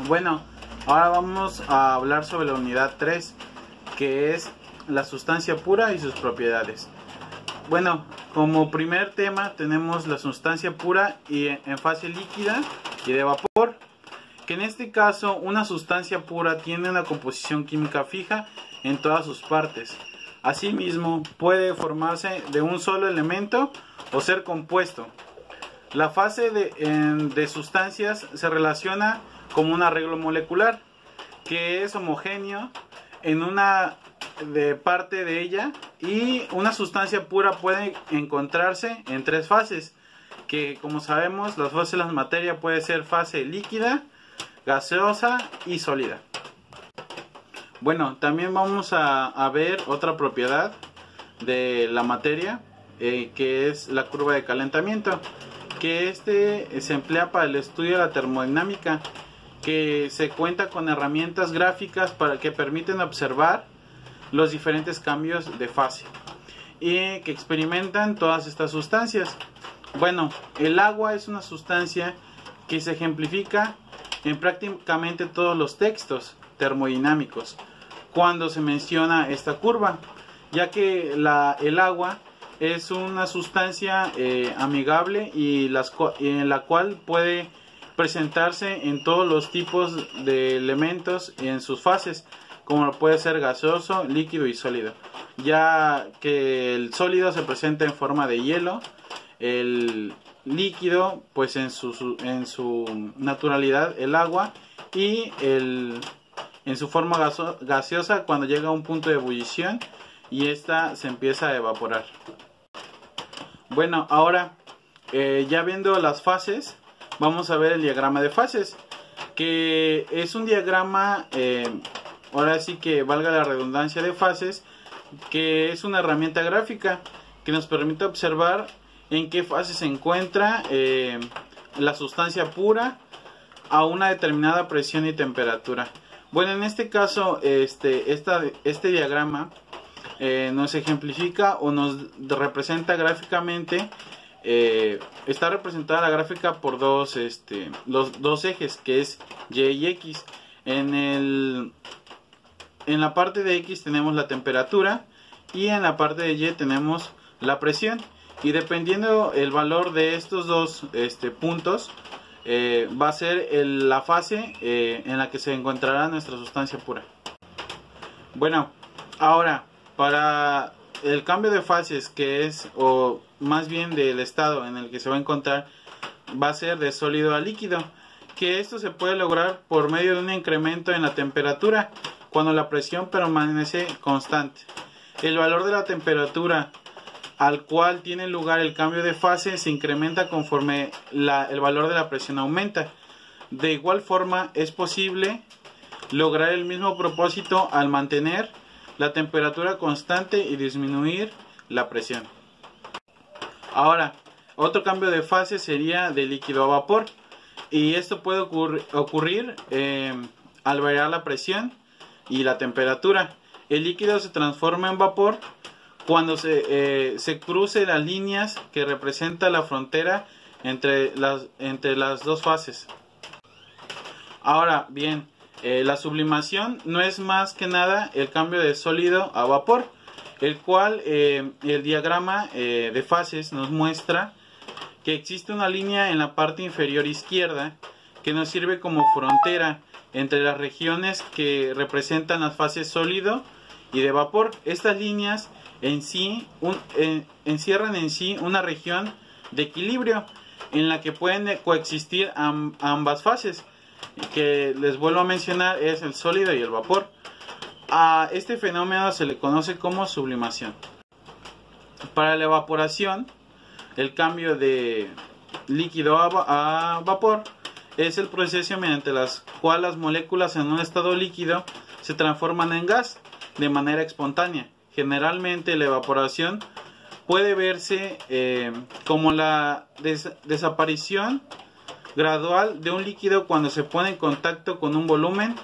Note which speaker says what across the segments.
Speaker 1: Bueno, ahora vamos a hablar sobre la unidad 3, que es la sustancia pura y sus propiedades. Bueno, como primer tema tenemos la sustancia pura y en fase líquida y de vapor, que en este caso una sustancia pura tiene una composición química fija en todas sus partes. Asimismo, puede formarse de un solo elemento o ser compuesto. La fase de sustancias se relaciona como un arreglo molecular, que es homogéneo en una parte de ella, y una sustancia pura puede encontrarse en tres fases, que como sabemos las fases de la materia puede ser fase líquida, gaseosa y sólida. Bueno, también vamos a ver otra propiedad de la materia, que es la curva de calentamiento, que se emplea para el estudio de la termodinámica, que se cuenta con herramientas gráficas para que permiten observar los diferentes cambios de fase y que experimentan todas estas sustancias. Bueno, el agua es una sustancia que se ejemplifica en prácticamente todos los textos termodinámicos cuando se menciona esta curva, ya que el agua es una sustancia amigable y en la cual puede presentarse en todos los tipos de elementos y en sus fases, como puede ser gaseoso, líquido y sólido, ya que el sólido se presenta en forma de hielo, el líquido pues en su naturalidad el agua, y en su forma gaseosa cuando llega a un punto de ebullición y esta se empieza a evaporar. Bueno, ahora ya viendo las fases, vamos a ver el diagrama de fases, que es un diagrama, ahora sí que valga la redundancia de fases, que es una herramienta gráfica que nos permite observar en qué fase se encuentra la sustancia pura a una determinada presión y temperatura. Bueno, en este caso este diagrama nos ejemplifica o nos representa gráficamente. Está representada la gráfica por los dos ejes, que es Y y X. En la parte de X tenemos la temperatura y en la parte de Y tenemos la presión, y dependiendo el valor de estos dos puntos va a ser la fase en la que se encontrará nuestra sustancia pura. Bueno, ahora para el cambio de fases, que es, o más bien del estado en el que se va a encontrar, va a ser de sólido a líquido, que esto se puede lograr por medio de un incremento en la temperatura cuando la presión permanece constante. El valor de la temperatura al cual tiene lugar el cambio de fase se incrementa conforme el valor de la presión aumenta. De igual forma es posible lograr el mismo propósito al mantener la temperatura constante y disminuir la presión. Ahora, otro cambio de fase sería de líquido a vapor, y esto puede ocurrir al variar la presión y la temperatura. El líquido se transforma en vapor cuando se cruce las líneas que representan la frontera entre las dos fases. Ahora bien, la sublimación no es más que nada el cambio de sólido a vapor, el cual el diagrama de fases nos muestra que existe una línea en la parte inferior izquierda que nos sirve como frontera entre las regiones que representan las fases sólido y de vapor. Estas líneas encierran en sí una región de equilibrio en la que pueden coexistir ambas fases, que les vuelvo a mencionar es el sólido y el vapor. A este fenómeno se le conoce como sublimación. Para la evaporación, el cambio de líquido a vapor es el proceso mediante el cual las moléculas en un estado líquido se transforman en gas de manera espontánea. Generalmente la evaporación puede verse como la desaparición gradual de un líquido cuando se pone en contacto con un volumen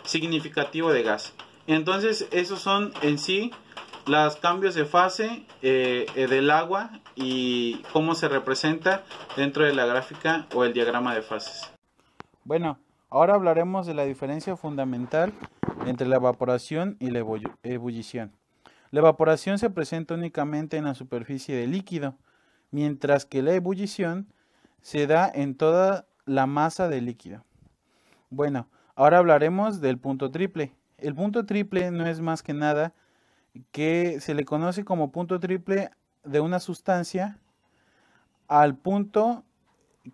Speaker 1: significativo de gas. Entonces esos son en sí los cambios de fase del agua y cómo se representa dentro de la gráfica o el diagrama de fases. Bueno, Ahora hablaremos de la diferencia fundamental entre la evaporación y la ebullición. La evaporación se presenta únicamente en la superficie del líquido, mientras que la ebullición se da en toda la masa del líquido. Bueno, ahora hablaremos del punto triple. El punto triple no es más que nada que se le conoce como punto triple de una sustancia al punto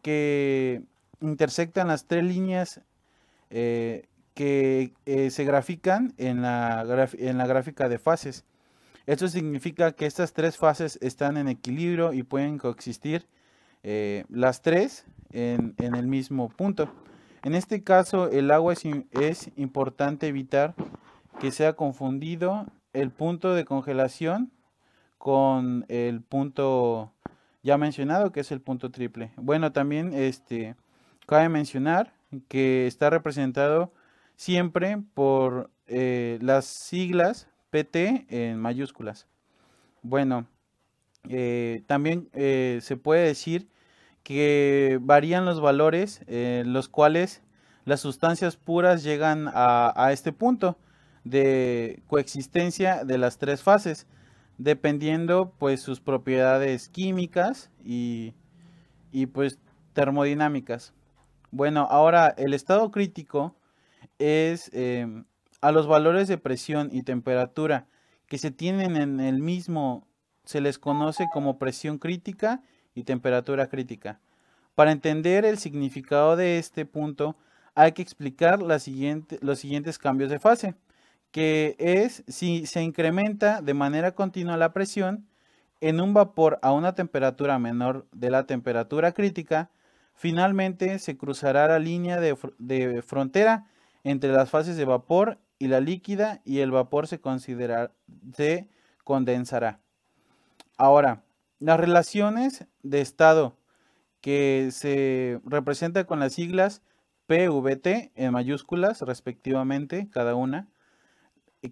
Speaker 1: que intersectan las tres líneas que se grafican en la gráfica de fases. Esto significa que estas tres fases están en equilibrio y pueden coexistir las tres en el mismo punto. En este caso, el agua es importante evitar que sea confundido el punto de congelación con el punto ya mencionado, que es el punto triple. Bueno, también cabe mencionar que está representado siempre por las siglas PT en mayúsculas. Bueno, también se puede decir que varían los valores los cuales las sustancias puras llegan a este punto de coexistencia de las tres fases, dependiendo pues sus propiedades químicas y pues termodinámicas. Bueno, ahora el estado crítico es a los valores de presión y temperatura que se tienen en el mismo, se les conoce como presión crítica y temperatura crítica. Para entender el significado de este punto hay que explicar los siguientes cambios de fase, que es si se incrementa de manera continua la presión en un vapor a una temperatura menor de la temperatura crítica, finalmente se cruzará la línea de frontera entre las fases de vapor y la líquida y el vapor se condensará. Ahora, las relaciones de estado que se representan con las siglas PVT en mayúsculas respectivamente, cada una,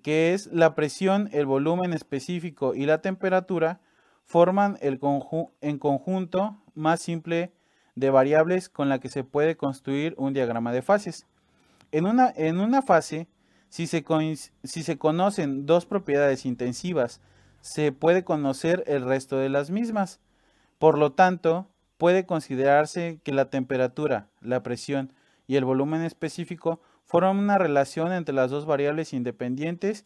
Speaker 1: que es la presión, el volumen específico y la temperatura, forman en conjunto más simple de variables con la que se puede construir un diagrama de fases. En una fase, si se conocen dos propiedades intensivas, se puede conocer el resto de las mismas. Por lo tanto, puede considerarse que la temperatura, la presión y el volumen específico forman una relación entre las dos variables independientes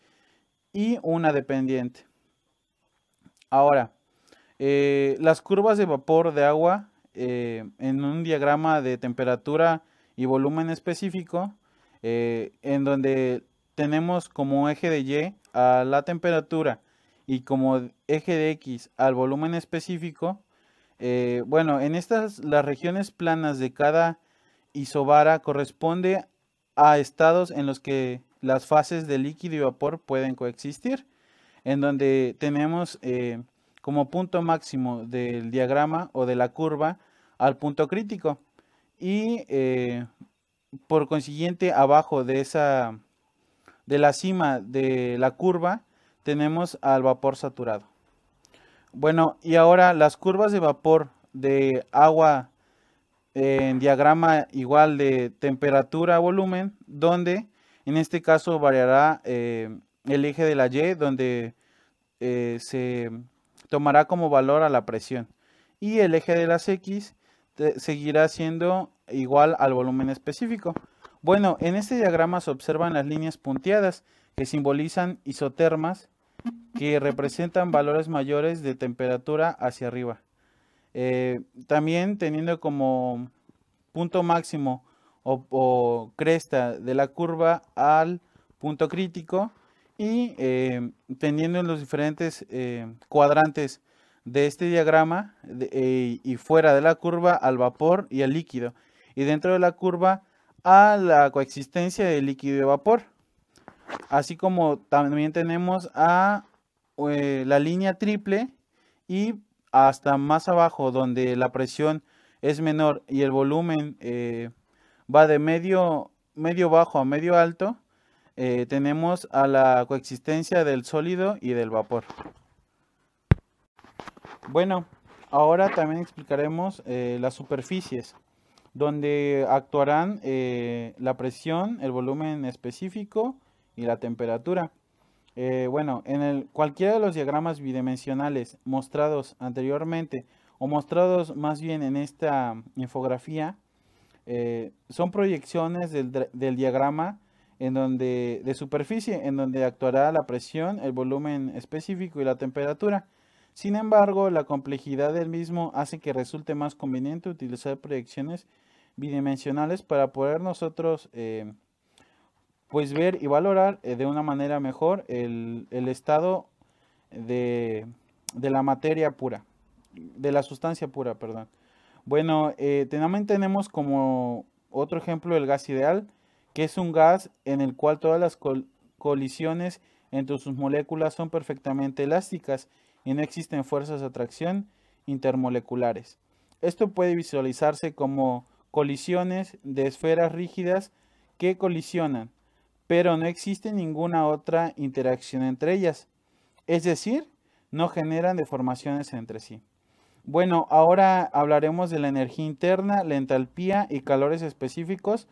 Speaker 1: y una dependiente. Ahora, las curvas de vapor de agua en un diagrama de temperatura y volumen específico, en donde tenemos como eje de Y a la temperatura y como eje de X al volumen específico. Bueno, en estas las regiones planas de cada isobara corresponde a estados en los que las fases de líquido y vapor pueden coexistir, en donde tenemos como punto máximo del diagrama o de la curva al punto crítico y por consiguiente abajo de la cima de la curva tenemos al vapor saturado. Bueno, y ahora las curvas de vapor de agua en diagrama igual de temperatura a volumen, donde en este caso variará el eje de la Y, donde se tomará como valor a la presión, y el eje de las X seguirá siendo igual al volumen específico. Bueno, en este diagrama se observan las líneas punteadas que simbolizan isotermas que representan valores mayores de temperatura hacia arriba. También teniendo como punto máximo o cresta de la curva al punto crítico y teniendo en los diferentes cuadrantes de este diagrama y fuera de la curva al vapor y al líquido y dentro de la curva a la coexistencia de líquido y vapor, así como también tenemos a la línea triple y hasta más abajo donde la presión es menor y el volumen va de medio bajo a medio alto, tenemos a la coexistencia del sólido y del vapor. Bueno, ahora también explicaremos las superficies. donde actuarán la presión, el volumen específico y la temperatura. Bueno, cualquiera de los diagramas bidimensionales mostrados anteriormente o mostrados más bien en esta infografía son proyecciones del diagrama de superficie, en donde actuará la presión, el volumen específico y la temperatura. Sin embargo, la complejidad del mismo hace que resulte más conveniente utilizar proyecciones bidimensionales para poder nosotros pues ver y valorar de una manera mejor el estado de la materia pura, de la sustancia pura, perdón. Bueno, también tenemos como otro ejemplo el gas ideal, que es un gas en el cual todas las colisiones entre sus moléculas son perfectamente elásticas y no existen fuerzas de atracción intermoleculares. Esto puede visualizarse como colisiones de esferas rígidas que colisionan, pero no existe ninguna otra interacción entre ellas, es decir, no generan deformaciones entre sí. Bueno, ahora hablaremos de la energía interna, la entalpía y calores específicos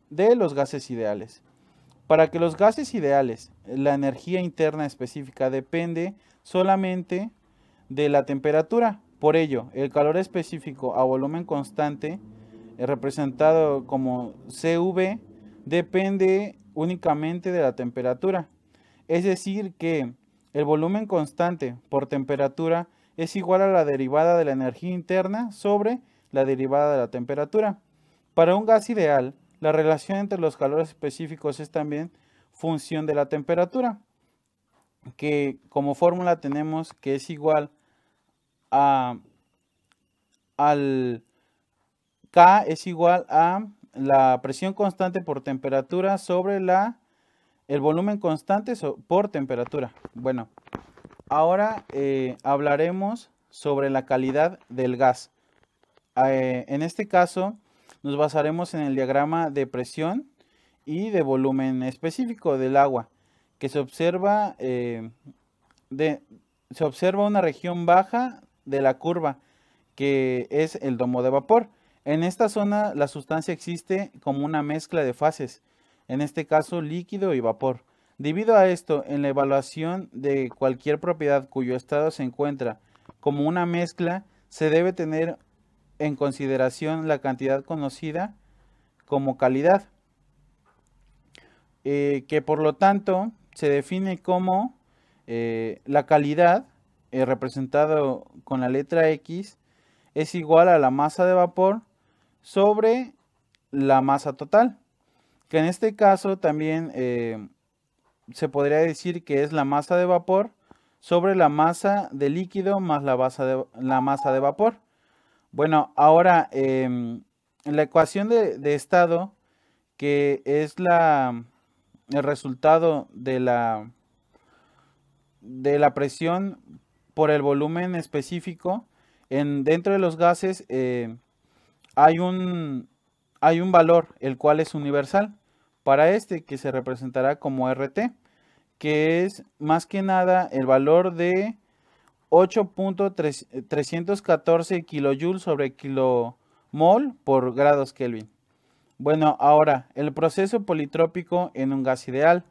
Speaker 1: de los gases ideales. Para que los gases ideales, la energía interna específica depende solamente de la temperatura. Por ello, el calor específico a volumen constante, representado como CV, depende únicamente de la temperatura. Es decir, que el volumen constante por temperatura es igual a la derivada de la energía interna sobre la derivada de la temperatura. Para un gas ideal, la relación entre los calores específicos es también función de la temperatura, que como fórmula tenemos que es igual al K es igual a la presión constante por temperatura sobre el volumen constante por temperatura. Bueno, ahora hablaremos sobre la calidad del gas. En este caso nos basaremos en el diagrama de presión y de volumen específico del agua, que se observa una región baja de la curva, que es el domo de vapor. En esta zona la sustancia existe como una mezcla de fases, en este caso líquido y vapor. Debido a esto, en la evaluación de cualquier propiedad cuyo estado se encuentra como una mezcla, se debe tener en consideración la cantidad conocida como calidad, que por lo tanto se define como la calidad, representado con la letra X, es igual a la masa de vapor sobre la masa total, que en este caso también se podría decir que es la masa de vapor sobre la masa de líquido más la masa de vapor. Bueno, ahora la ecuación de estado, que es el resultado de la presión por el volumen específico, dentro de los gases hay un valor, el cual es universal, para este que se representará como RT, que es más que nada el valor de 8.314 kilojoules sobre kilomol por grados Kelvin. Bueno, ahora, el proceso politrópico en un gas ideal.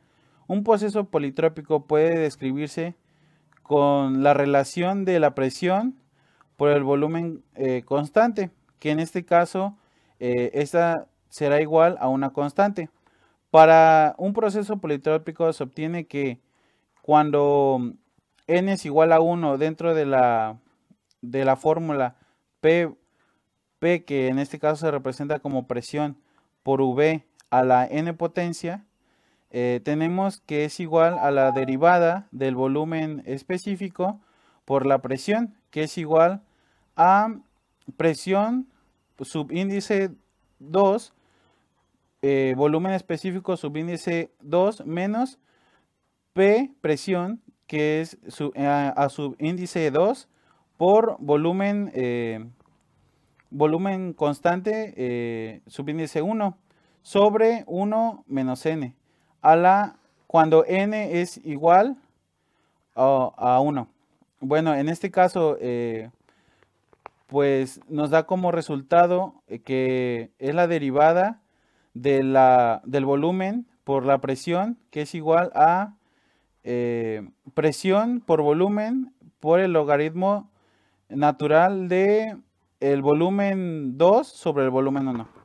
Speaker 1: Un proceso politrópico puede describirse con la relación de la presión por el volumen constante, que en este caso esta será igual a una constante. Para un proceso politrópico se obtiene que cuando n es igual a 1 dentro de la fórmula P, que en este caso se representa como presión por V a la n potencia, tenemos que es igual a la derivada del volumen específico por la presión, que es igual a presión subíndice 2, volumen específico subíndice 2 menos P presión, que es a subíndice 2 por volumen constante subíndice 1 sobre 1 menos n cuando n es igual a 1. Bueno, en este caso pues nos da como resultado que es la derivada del volumen por la presión, que es igual a presión por volumen por el logaritmo natural de el volumen 2 sobre el volumen 1.